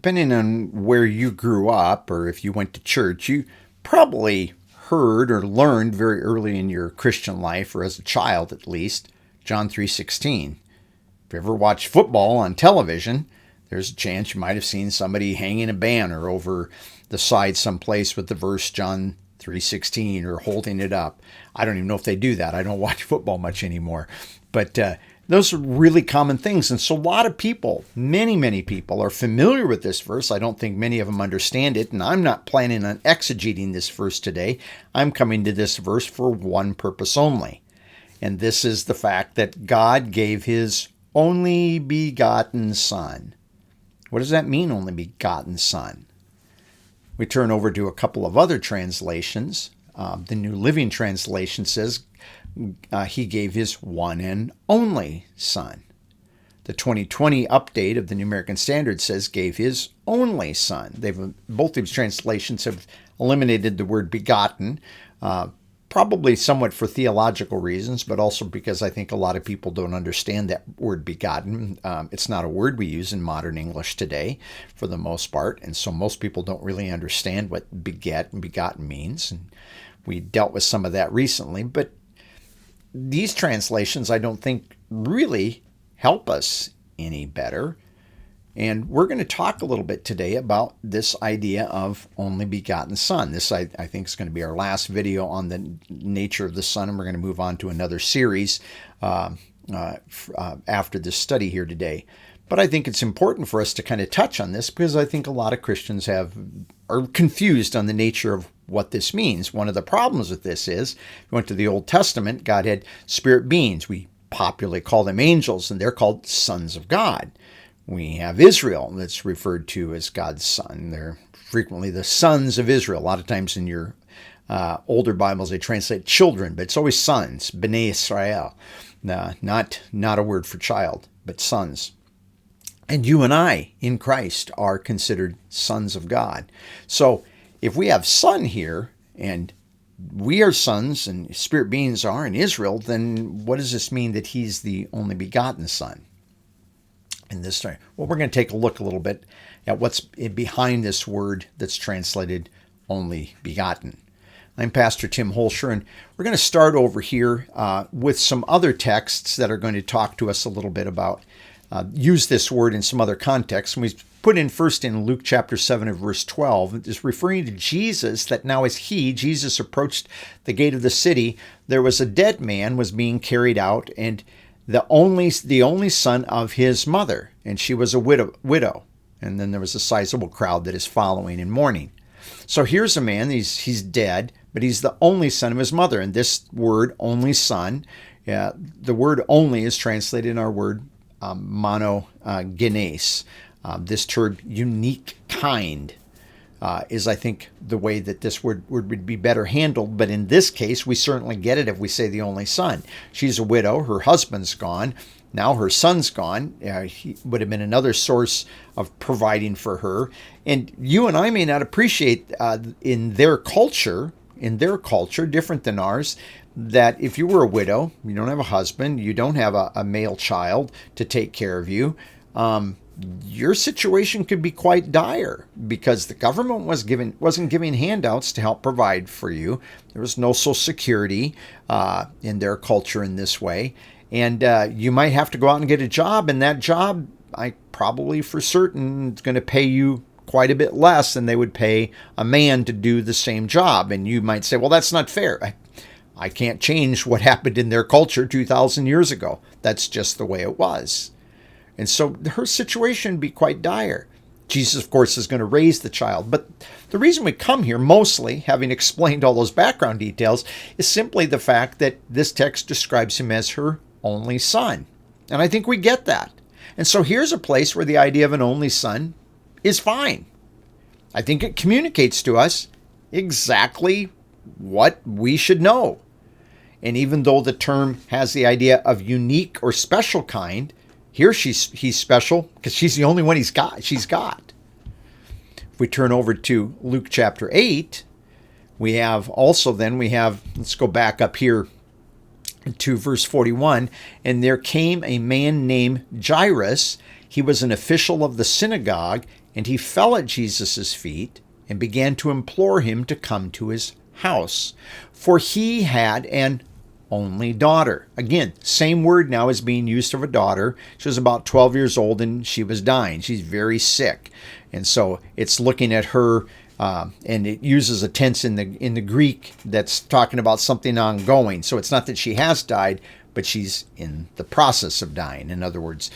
depending on where you grew up or if you went to church, you probably heard or learned very early in your Christian life, or as a child at least, John 3:16. If you ever watched football on television, there's a chance you might have seen somebody hanging a banner over the side someplace with the verse John 3:16 or holding it up. I don't even know if they do that. I don't watch football much anymore. But those are really common things. And so a lot of people, many people are familiar with this verse. I don't think many of them understand it. And I'm not planning on exegeting this verse today. I'm coming to this verse for one purpose only. And this is the fact that God gave his only begotten Son. What does that mean, only begotten Son? We turn over to a couple of other translations. The New Living Translation says he gave his one and only Son. The 2020 update of the New American Standard says gave his only Son. Both these translations have eliminated the word begotten, probably somewhat for theological reasons, but also because I think a lot of people don't understand that word begotten. It's not a word we use in modern English today for the most part, and so most people don't really understand what beget and begotten means. And we dealt with some of that recently, but these translations I don't think really help us any better. And we're going to talk a little bit today about this idea of only begotten Son. This, I think, is going to be our last video on the nature of the Son, and we're going to move on to another series after this study here today. But I think it's important for us to kind of touch on this because I think a lot of Christians are confused on the nature of what this means. One of the problems with this is, if you went to the Old Testament, God had spirit beings. We popularly call them angels, and they're called sons of God. We have Israel that's referred to as God's son. They're frequently the sons of Israel. A lot of times in your older Bibles, they translate children, but it's always sons, Bnei Israel. Not a word for child, but sons. And you and I, in Christ, are considered sons of God. So if we have son here, and we are sons, and spirit beings are in Israel, then what does this mean that he's the only begotten Son? In this time, well, we're going to take a look a little bit at what's behind this word that's translated only begotten. I'm Pastor Tim Holscher, and we're going to start over here with some other texts that are going to talk to us a little bit about use this word in some other contexts. And we put in first in Luke chapter 7 and verse 12. It is referring to Jesus, that now as Jesus approached the gate of the city, there was a dead man was being carried out, and the only son of his mother, and she was a widow. And then there was a sizable crowd that is following in mourning. So here's a man, he's dead, but he's the only son of his mother. And this word, only son, the word only is translated in our word monogenes. This term, unique kind, is, I think, the way that this word would be better handled. But in this case, we certainly get it if we say the only son. She's a widow. Her husband's gone. Now her son's gone. He would have been another source of providing for her. And you and I may not appreciate in their culture, different than ours, that if you were a widow, you don't have a husband, you don't have a male child to take care of you, your situation could be quite dire because the government wasn't giving handouts to help provide for you. There was no Social Security in their culture in this way. And you might have to go out and get a job, and that job, I probably for certain, is going to pay you quite a bit less than they would pay a man to do the same job. And you might say, well, that's not fair. I can't change what happened in their culture 2,000 years ago. That's just the way it was. And so her situation would be quite dire. Jesus, of course, is going to raise the child. But the reason we come here, mostly, having explained all those background details, is simply the fact that this text describes him as her only son. And I think we get that. And so here's a place where the idea of an only son is fine. I think it communicates to us exactly what we should know. And even though the term has the idea of unique or special kind, here he's special because she's the only one she's got. If we turn over to Luke chapter 8, let's go back up here to verse 41. And there came a man named Jairus. He was an official of the synagogue, and he fell at Jesus' feet and began to implore him to come to his house, for he had an only daughter. Again, same word now is being used of a daughter. She was about 12 years old and she was dying. She's very sick. And so it's looking at her, and it uses a tense in the Greek that's talking about something ongoing. So it's not that she has died, but she's in the process of dying. In other words,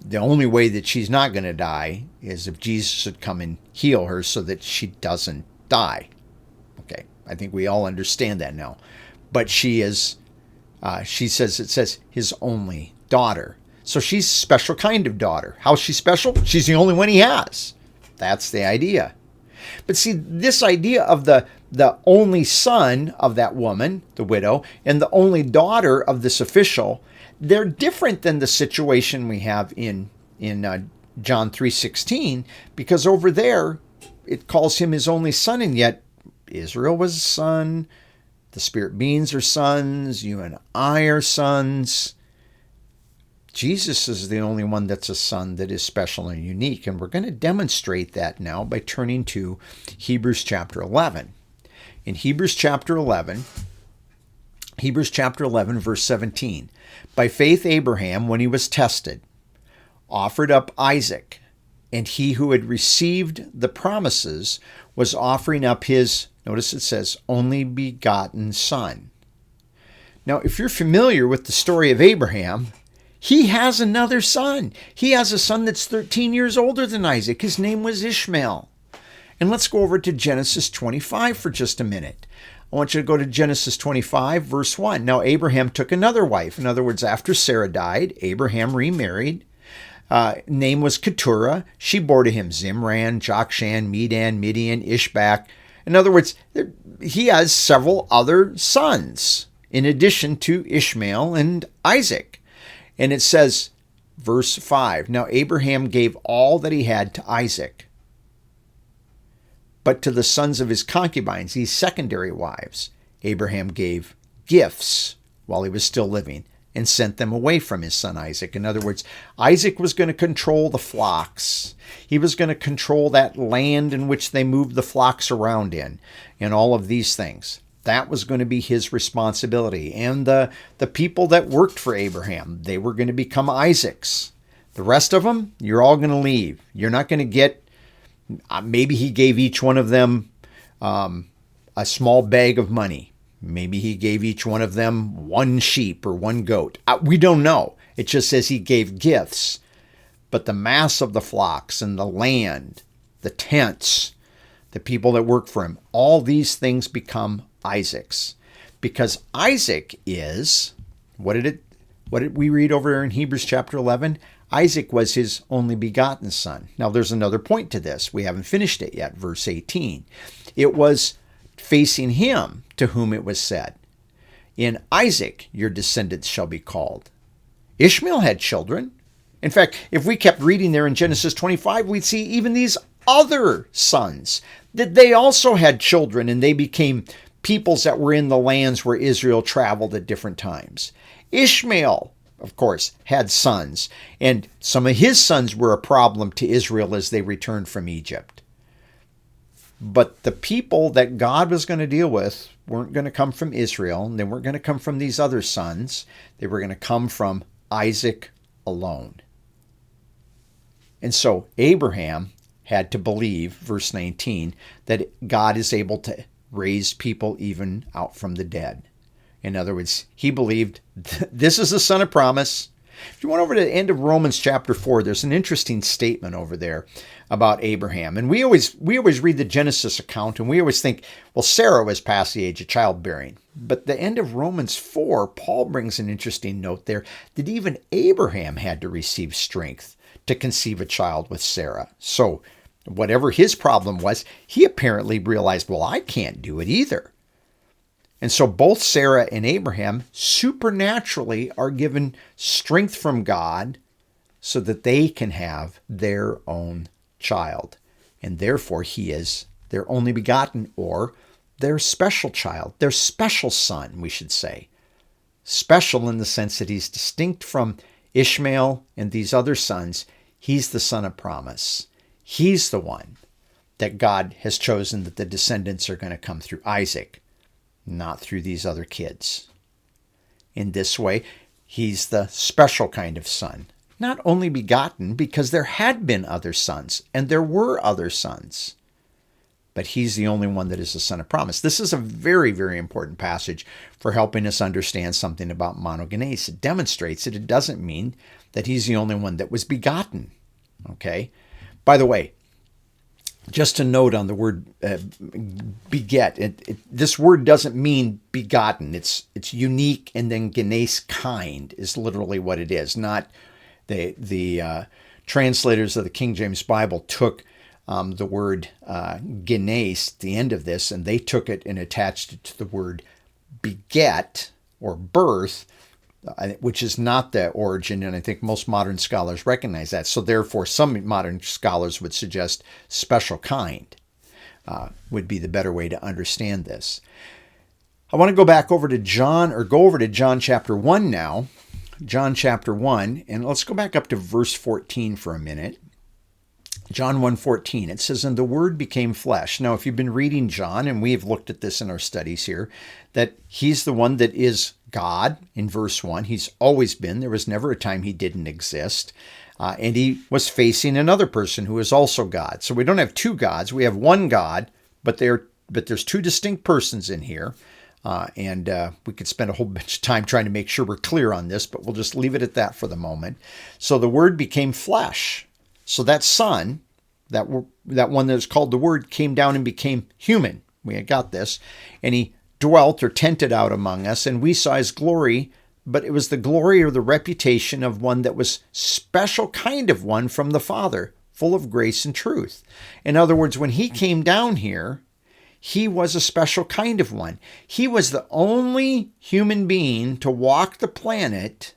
the only way that she's not going to die is if Jesus would come and heal her so that she doesn't die. Okay, I think we all understand that now. But she is, it says his only daughter. So she's a special kind of daughter. How's she special? She's the only one he has. That's the idea. But see, this idea of the only son of that woman, the widow, and the only daughter of this official, they're different than the situation we have in John 3:16, because over there it calls him his only son, and yet Israel was a son, the spirit beings are sons, you and I are sons. Jesus is the only one that's a son that is special and unique, and we're going to demonstrate that now by turning to Hebrews chapter 11. In Hebrews chapter 11, verse 17, by faith Abraham, when he was tested, offered up Isaac, and he who had received the promises was offering up his, notice it says, only begotten son. Now, if you're familiar with the story of Abraham, he has another son. He has a son that's 13 years older than Isaac. His name was Ishmael. And let's go over to Genesis 25 for just a minute. I want you to go to Genesis 25, verse 1. Now, Abraham took another wife. In other words, after Sarah died, Abraham remarried. Name was Keturah. She bore to him Zimran, Jokshan, Medan, Midian, Ishbak. In other words, he has several other sons in addition to Ishmael and Isaac. And it says, verse 5, now Abraham gave all that he had to Isaac. But to the sons of his concubines, these secondary wives, Abraham gave gifts while he was still living and sent them away from his son Isaac. In other words, Isaac was going to control the flocks. He was going to control that land in which they moved the flocks around in, and all of these things. That was going to be his responsibility. And the people that worked for Abraham, they were going to become Isaac's. The rest of them, you're all going to leave. You're not going to get, maybe he gave each one of them a small bag of money. Maybe he gave each one of them one sheep or one goat. We don't know. It just says he gave gifts. But the mass of the flocks and the land, the tents, the people that work for him, all these things become Isaac's. Because Isaac is, what did we read over there in Hebrews chapter 11? Isaac was his only begotten son. Now there's another point to this. We haven't finished it yet. Verse 18. It was facing him to whom it was said, in Isaac your descendants shall be called. Ishmael had children. In fact, if we kept reading there in Genesis 25, we'd see even these other sons, that they also had children, and they became peoples that were in the lands where Israel traveled at different times. Ishmael, of course, had sons, and some of his sons were a problem to Israel as they returned from Egypt. But the people that God was going to deal with weren't going to come from Israel, and they weren't going to come from these other sons. They were going to come from Isaac alone. And so Abraham had to believe, verse 19, that God is able to raise people even out from the dead. In other words, he believed this is the son of promise. If you went over to the end of Romans chapter 4, there's an interesting statement over there about Abraham. And we always read the Genesis account, and we always think, well, Sarah was past the age of childbearing. But the end of Romans 4, Paul brings an interesting note there that even Abraham had to receive strength to conceive a child with Sarah. So whatever his problem was, he apparently realized, well, I can't do it either. And so both Sarah and Abraham supernaturally are given strength from God so that they can have their own child. And therefore he is their only begotten, or their special child, their special son, we should say. Special in the sense that he's distinct from Ishmael and these other sons. He's the son of promise. He's the one that God has chosen that the descendants are going to come through Isaac, not through these other kids. In this way, he's the special kind of son. Not only begotten, because there had been other sons, and there were other sons, but he's the only one that is the son of promise. This is a very, very important passage for helping us understand something about monogenes. It demonstrates that it doesn't mean that he's the only one that was begotten. Okay? By the way, just a note on the word beget. This word doesn't mean begotten. It's unique, and then genes, kind, is literally what it is. Not the translators of the King James Bible took the word genes, the end of this, and they took it and attached it to the word beget or birth, which is not the origin, and I think most modern scholars recognize that. So therefore, some modern scholars would suggest special kind would be the better way to understand this. I want to go back over to John chapter 1 now. John chapter 1, and let's go back up to verse 14 for a minute. John 1:14, it says, "And the Word became flesh." Now, if you've been reading John, and we have looked at this in our studies here, that he's the one that is God in verse 1. He's always been. There was never a time he didn't exist. And he was facing another person who is also God. So we don't have two gods. We have one God, but there's two distinct persons in here. And we could spend a whole bunch of time trying to make sure we're clear on this, but we'll just leave it at that for the moment. So the Word became flesh. So that Son, that one that is called the Word, came down and became human. We had got this. And he dwelt or tented out among us, and we saw his glory, but it was the glory or the reputation of one that was special kind of one from the Father, full of grace and truth. In other words, when he came down here, he was a special kind of one. He was the only human being to walk the planet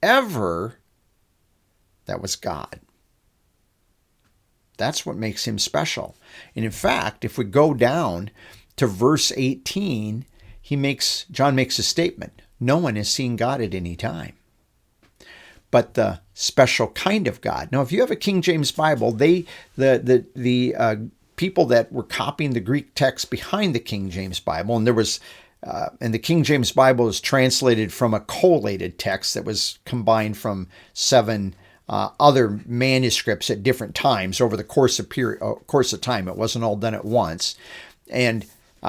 ever that was God. That's what makes him special. And in fact, if we go down to verse 18, John makes a statement. No one has seen God at any time, but the special kind of God. Now, if you have a King James Bible, the people that were copying the Greek text behind the King James Bible, and the King James Bible is translated from a collated text that was combined from 7 other manuscripts at different times over the course of time. It wasn't all done at once. And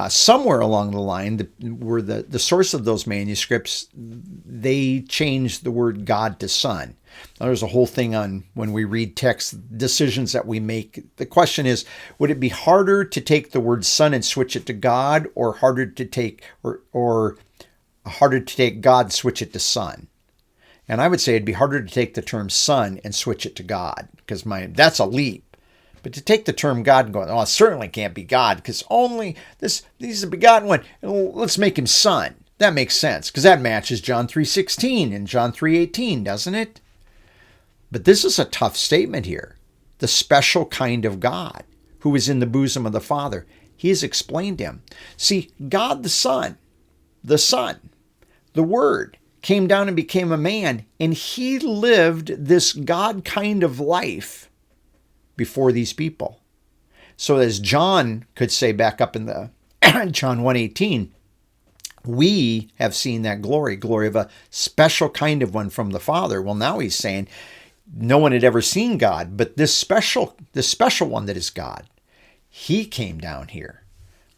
somewhere along the line, where the source of those manuscripts, they changed the word God to Son. Now, there's a whole thing on when we read text, decisions that we make. The question is, would it be harder to take the word Son and switch it to God, or harder to take God and switch it to Son? And I would say it'd be harder to take the term Son and switch it to God, because that's a leap. But to take the term God and go, oh, it certainly can't be God, because only he's a begotten one. Let's make him Son. That makes sense, because that matches John 3:16 and John 3:18, doesn't it? But this is a tough statement here. The special kind of God who is in the bosom of the Father. He has explained him. See, God the Son, the Word, came down and became a man, and he lived this God kind of life before these people. So as John could say back up in the John 1:18, we have seen that glory of a special kind of one from the Father. Well, now he's saying no one had ever seen God, but this special one that is God, he came down here,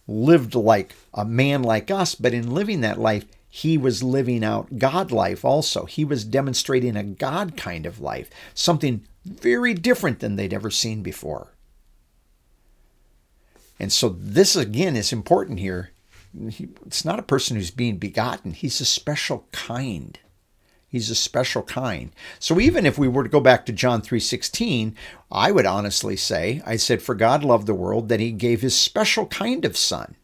lived like a man like us, but in living that life, he was living out God life also. He was demonstrating a God kind of life, something very different than they'd ever seen before. And so this, again, is important here. It's not a person who's being begotten. He's a special kind. He's a special kind. So even if we were to go back to John 3:16, I would honestly say, I said, for God loved the world that he gave his special kind of Son.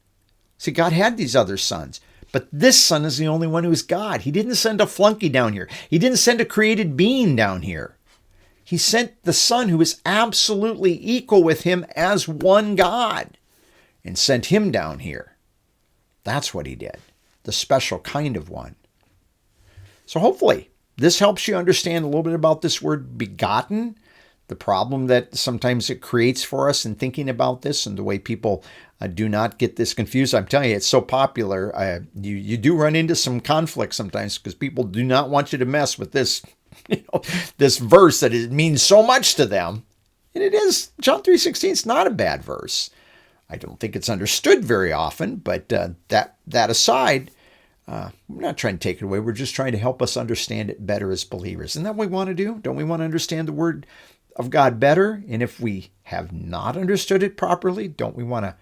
See, God had these other sons, but this Son is the only one who is God. He didn't send a flunky down here. He didn't send a created being down here. He sent the Son who is absolutely equal with him as one God, and sent him down here. That's what he did, the special kind of one. So hopefully this helps you understand a little bit about this word begotten. the problem that sometimes it creates for us in thinking about this and the way people do not get this confused. I'm telling you, it's so popular. You do run into some conflict sometimes because people do not want you to mess with this, this verse that it means so much to them. And it is. John 3:16 is not a bad verse. I don't think it's understood very often, but that aside, we're not trying to take it away. We're just trying to help us understand it better as believers. Isn't that what we want to do? Don't we want to understand the Word of God better? And if we have not understood it properly, don't we want to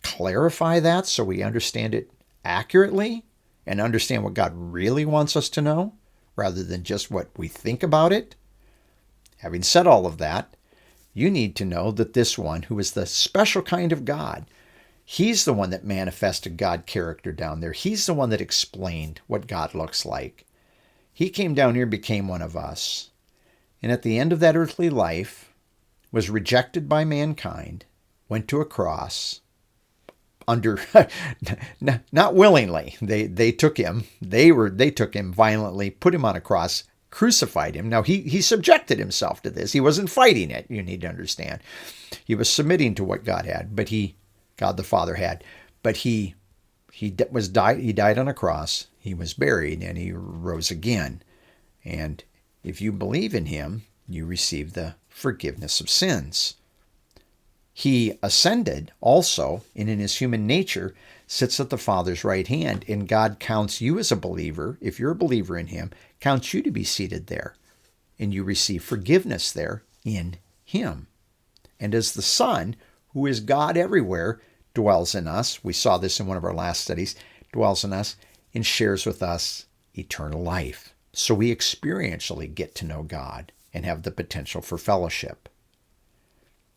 clarify that so we understand it accurately and understand what God really wants us to know rather than just what we think about it? Having said all of that, you need to know that this one, who is the special kind of God, he's the one that manifested God character down there. He's the one that explained what God looks like. He came down here and became one of us. And at the end of that earthly life, was rejected by mankind, went to a cross, not willingly. They took him. They took him violently, put him on a cross, crucified him. Now he subjected himself to this. He wasn't fighting it. You need to understand. He was submitting to what God had, God the Father had. But he died on a cross. He was buried and he rose again. And if you believe in him, you receive the forgiveness of sins. He ascended also, and in his human nature, sits at the Father's right hand, and God counts you as a believer, if you're a believer in him, counts you to be seated there, and you receive forgiveness there in him. And as the Son, who is God everywhere, dwells in us, we saw this in one of our last studies, dwells in us and shares with us eternal life. So we experientially get to know God and have the potential for fellowship.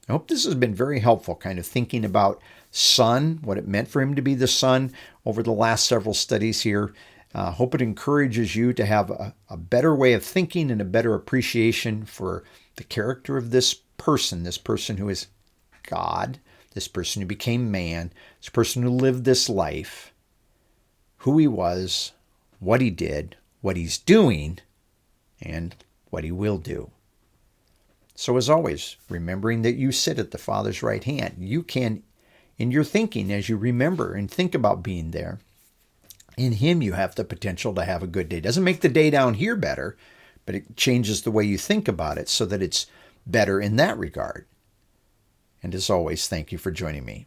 I hope this has been very helpful, kind of thinking about Son, what it meant for him to be the Son over the last several studies here. Hope it encourages you to have a better way of thinking and a better appreciation for the character of this person who is God, this person who became man, this person who lived this life, who he was, what he did, what he's doing, and what he will do. So as always, remembering that you sit at the Father's right hand, you can, in your thinking, as you remember and think about being there, in him you have the potential to have a good day. It doesn't make the day down here better, but it changes the way you think about it so that it's better in that regard. And as always, thank you for joining me.